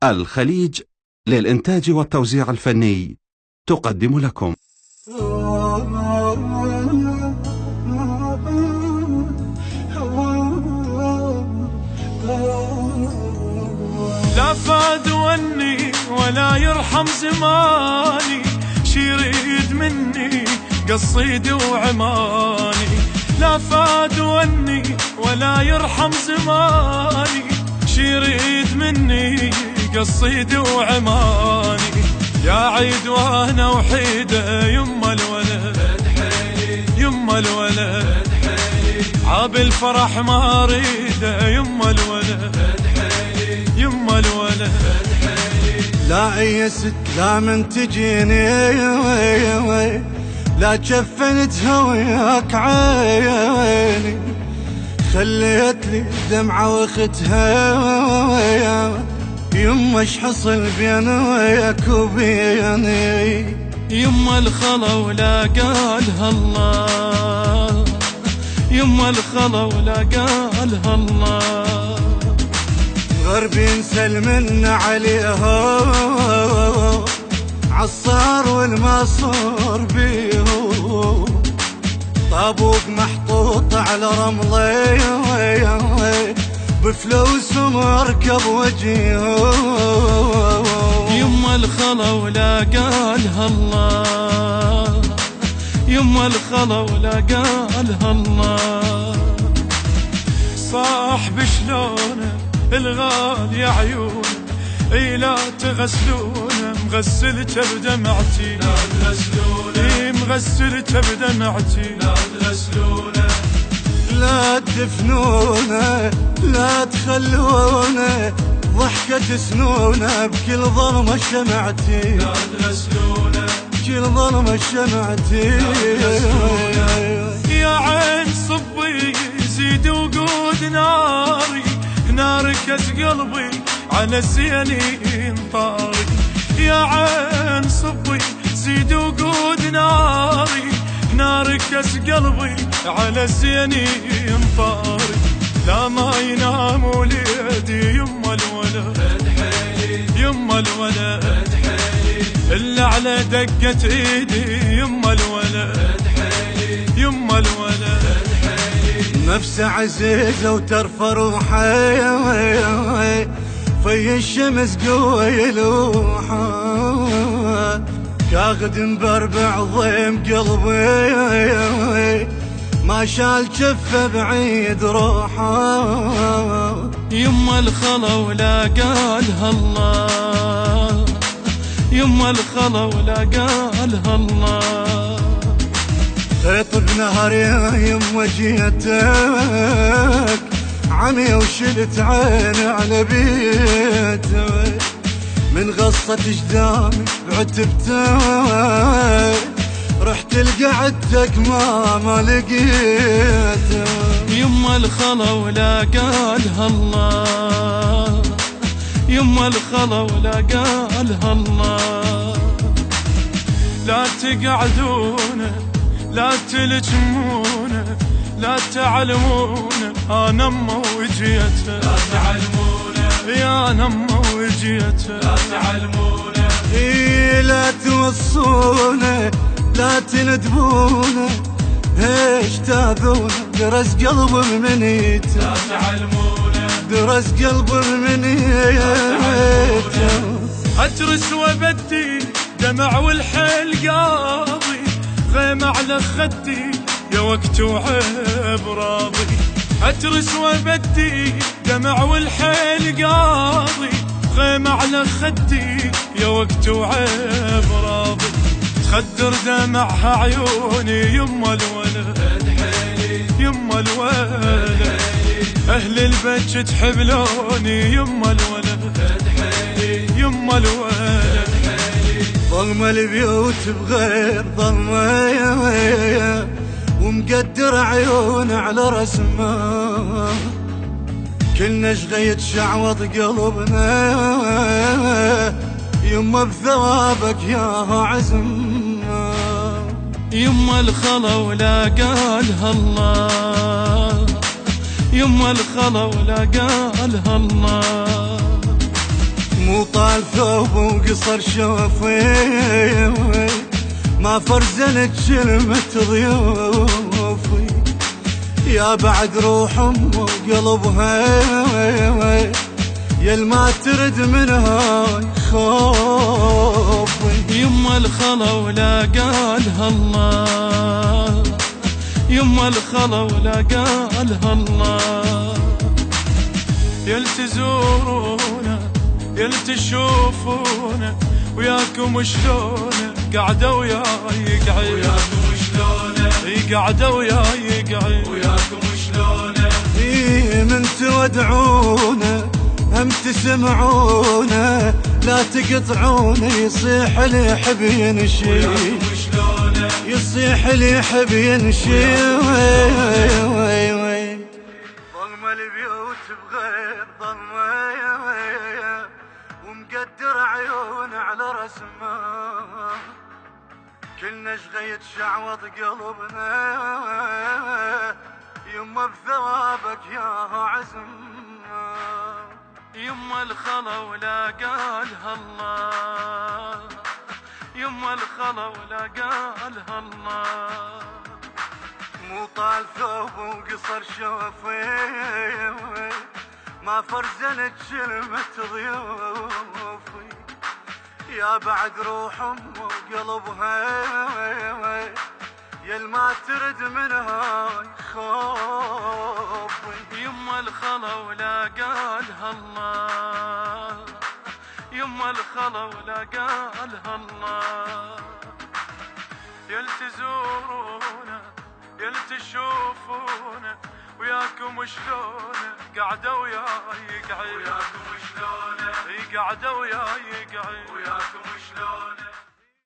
الخليج للإنتاج والتوزيع الفني تقدم لكم. لا فاد وني ولا يرحم زماني، شي يريد مني قصيدي وعماني. لا فاد وني ولا يرحم زماني، شي يريد مني قصيدي وعماني. يا عيد وانا وحيده يما الولد يما الولد، عاب الفرح ما اريده يما الولد يما الولد. لا يست لا من تجيني لا جفنت هوياك عيني، خليت لي دمعة واختها يما اش حصل بين وياك وبيني. يما الخلا ولا قالها الله، يما الخلا ولا قالها الله. غربي نسلمنا عليها عالصار والمصور بيهو، طابوق محطوط على رملي بفلوس ومركب وجيهو. يما الخلا ولا قالها الله، يما الخلا ولا قالها الله. صاحب شلونه الغالي عيونه، اي لا تغسلونه مغسلته بدمعتي. لا تغسلونه اي مغسلته بدمعتي. لا تغسلونه لا تدفنونه لا تخلونه، ضحكة سنونه بكل ظلمة شمعتي. لا تغسلونه بكل ظلمة شمعتي. يا عين صبي زيد وقود ناري، ناركس قلبي على الزينين طاري. يا عين صبي زيد وقود ناري، ناركس قلبي على الزينين طاري. لا ما ينام وليدي يما الولد يما الولد، إلا على دقة ايدي يما الولد يما الولد. نفسه عزيزة وترفع روحي في الشمس قوة يلوحه، كاخد مبربع ضيم قلبي ما شال جفه بعيد روحه. يما الخلا ولا قالها الله، يما الخلا ولا قالها الله. خيط بنهر يما جيتك عمي وشلت عيني على بيتك، من غصة جدامي بعتبتك رحت لقعدتك ما لقيتك. يما الخلا ولا قالها الله، يما الخلا ولا قالها الله. لا تقعدونه لا تلجمونه لا تعلمونه انا امه وجيته. لا تعلمونه يا انا امه وجيته. لا تعلمونه إيه لا توصونه لا تندبونه، هيش تاذونه درس قلب منيته. لا تعلمونه درس قلب منيته. اترس وبدي دمع والحيل قاضي، غيمة على خدي يا وقت وعيب راضي. اترس وبدي دمع والحيل قاضي، غيمة على خدي يا وقت وعيب راضي. تخدر دمعها عيوني يما الولد يما الولد، اهل البيت تحب لوني يما الولد يما الولد. ظلمة البيوت بغير ظلمة ومقدر عيون على رسمه، كلنا شغيت شعوط قلبنا يما بثوابك يا عزم. يما الخلا ولا قالها الله، يما الخلا ولا قالها الله. مو طال ثوب وقصر شوفي، ما فرزنت كلمة ضيوفي، يا بعد روح أم وقلبها يل ما ترد منها خوفي. يما الخلا ولا قالها الله، يما الخلا ولا قالها الله، يل تزورونا يل تشوفونا وياكم شلونه قعدة وياي قعد، وياكم شلونه قعدة وياي قعد، وياكم شلونه من تودعونا هم تسمعونا لا تقطعونا، يصيح اللي يحب ينشي، يصيح اللي يحب ينشي. ظلمة البيوت بغير ظلمة ومقدر عيون على رسمه، كلنا شغيت شعوط قلبنا يما بثوابك يا عزم. يما الخلا ولا قالها الله، يما الخلا ولا قالها الله، مو طال ثوب وقصر شوفي، ما فرزنت كلمة ضيوفي، يا بعد روح أم وقلبها يل ما ترد منها خوفي. يما الخلا ولا قالها الله، يما الخلا ولا قالها الله، يل تزورونا يل تشوفونا وياكم شلونه قعدة وياي قعد، وياكم شلونه قعدة وياي قعد، وياكم شلونه